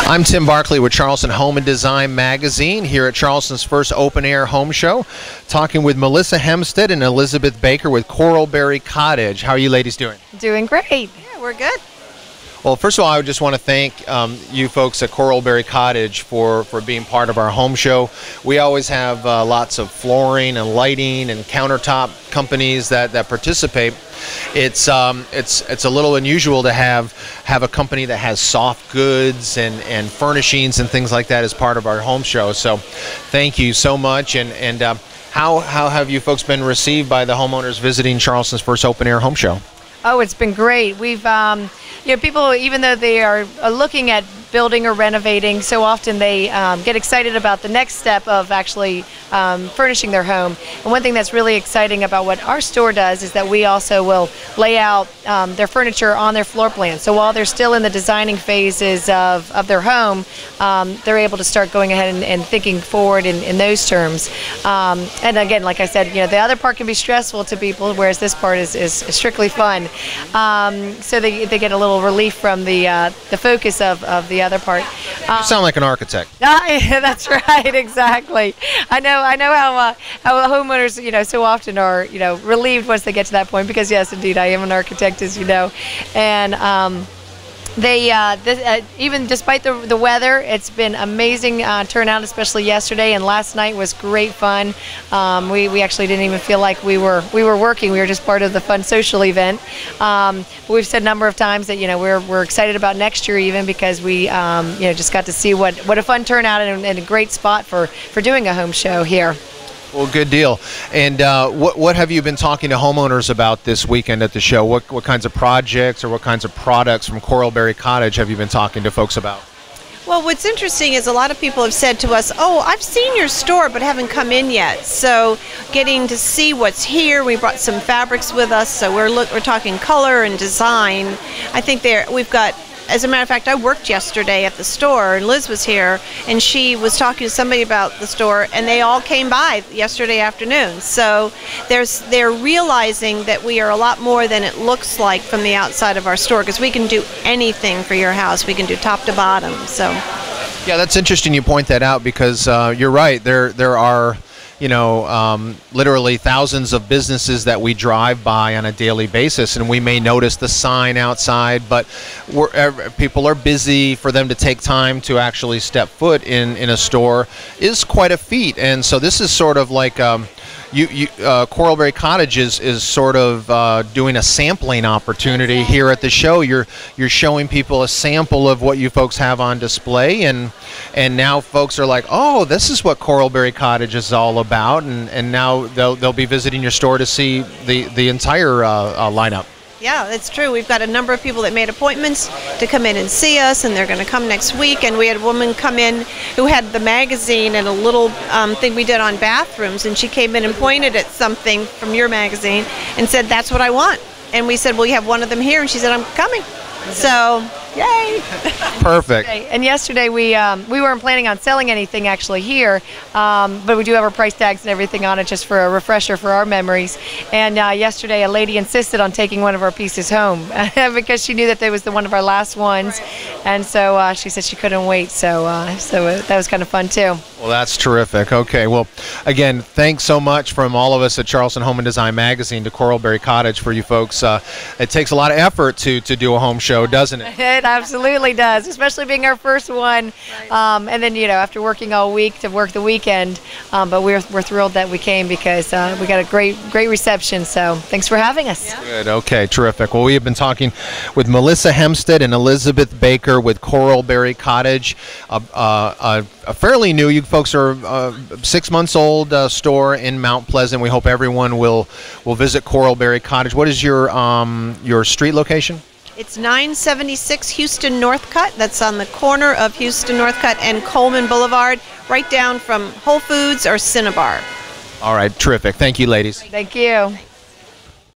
I'm Tim Barkley with Charleston Home and Design Magazine here at Charleston's first open-air home show, talking with Melissa Hempstead and Elizabeth Baker with CoralBerry Cottage. How are you ladies doing? Doing great. Yeah, we're good. Well, first of all, I just want to thank you folks at CoralBerry Cottage for being part of our home show. We always have lots of flooring and lighting and countertop companies that participate. It's a little unusual to have a company that has soft goods and furnishings and things like that as part of our home show. So thank you so much. And how have you folks been received by the homeowners visiting Charleston's first open-air home show? Oh, it's been great. We've, people, even though they are looking at building or renovating, so often they get excited about the next step of actually furnishing their home. And one thing that's really exciting about what our store does is that we also will lay out their furniture on their floor plan. So while they're still in the designing phases of their home, they're able to start going ahead and thinking forward in those terms. And again, like I said, the other part can be stressful to people, whereas this part is strictly fun. So they get a little relief from the focus of the other part. You sound like an architect. That's right, exactly. I know how homeowners, so often are, relieved once they get to that point, because yes, indeed, I am an architect, as you know, and even despite the weather, it's been amazing turnout, especially yesterday, and last night was great fun. We actually didn't even feel like we were working. We were just part of the fun social event. We've said a number of times that we're excited about next year, even because we just got to see what a fun turnout and a great spot for doing a home show here. Well, good deal. And what have you been talking to homeowners about this weekend at the show? What kinds of projects or what kinds of products from CoralBerry Cottage have you been talking to folks about? Well, what's interesting is a lot of people have said to us, oh, I've seen your store but haven't come in yet. So getting to see what's here, we brought some fabrics with us, so we're talking color and design. I think we've got, as a matter of fact, I worked yesterday at the store, and Liz was here, and she was talking to somebody about the store, and they all came by yesterday afternoon. So they're realizing that we are a lot more than it looks like from the outside of our store, because we can do anything for your house. We can do top to bottom. So yeah, that's interesting you point that out, because you're right. There are literally thousands of businesses that we drive by on a daily basis, and we may notice the sign outside, but people are busy. For them to take time to actually step foot in a store is quite a feat. And so this is sort of like CoralBerry Cottage is sort of doing a sampling opportunity here at the show. You're showing people a sample of what you folks have on display, and now folks are like, oh, this is what CoralBerry Cottage is all about, and now they'll be visiting your store to see the entire lineup. Yeah, that's true. We've got a number of people that made appointments to come in and see us, and they're going to come next week. And we had a woman come in who had the magazine and a little thing we did on bathrooms, and she came in and pointed at something from your magazine and said, that's what I want. And we said, well, you have one of them here, and she said, I'm coming. So, yay! Perfect. And yesterday we weren't planning on selling anything actually here, but we do have our price tags and everything on it, just for a refresher for our memories. And yesterday a lady insisted on taking one of our pieces home because she knew that it was one of our last ones, and so she said she couldn't wait. So that was kind of fun too. Well, that's terrific. Okay, well, again, thanks so much from all of us at Charleston Home and Design Magazine to CoralBerry Cottage for you folks. It takes a lot of effort to do a home show, doesn't it? It absolutely does, especially being our first one. Right. And then, after working all week to work the weekend. But we're thrilled that we came, because we got a great reception. So thanks for having us. Yeah. Good. Okay, terrific. Well, we have been talking with Melissa Hempstead and Elizabeth Baker with CoralBerry Cottage, a fairly new, you folks are 6 months old store in Mount Pleasant. We hope everyone will visit CoralBerry Cottage. What is your street location? It's 976 Houston Northcutt. That's on the corner of Houston Northcutt and Coleman Boulevard, right down from Whole Foods or Cinnabar. All right, terrific. Thank you, ladies. Thank you.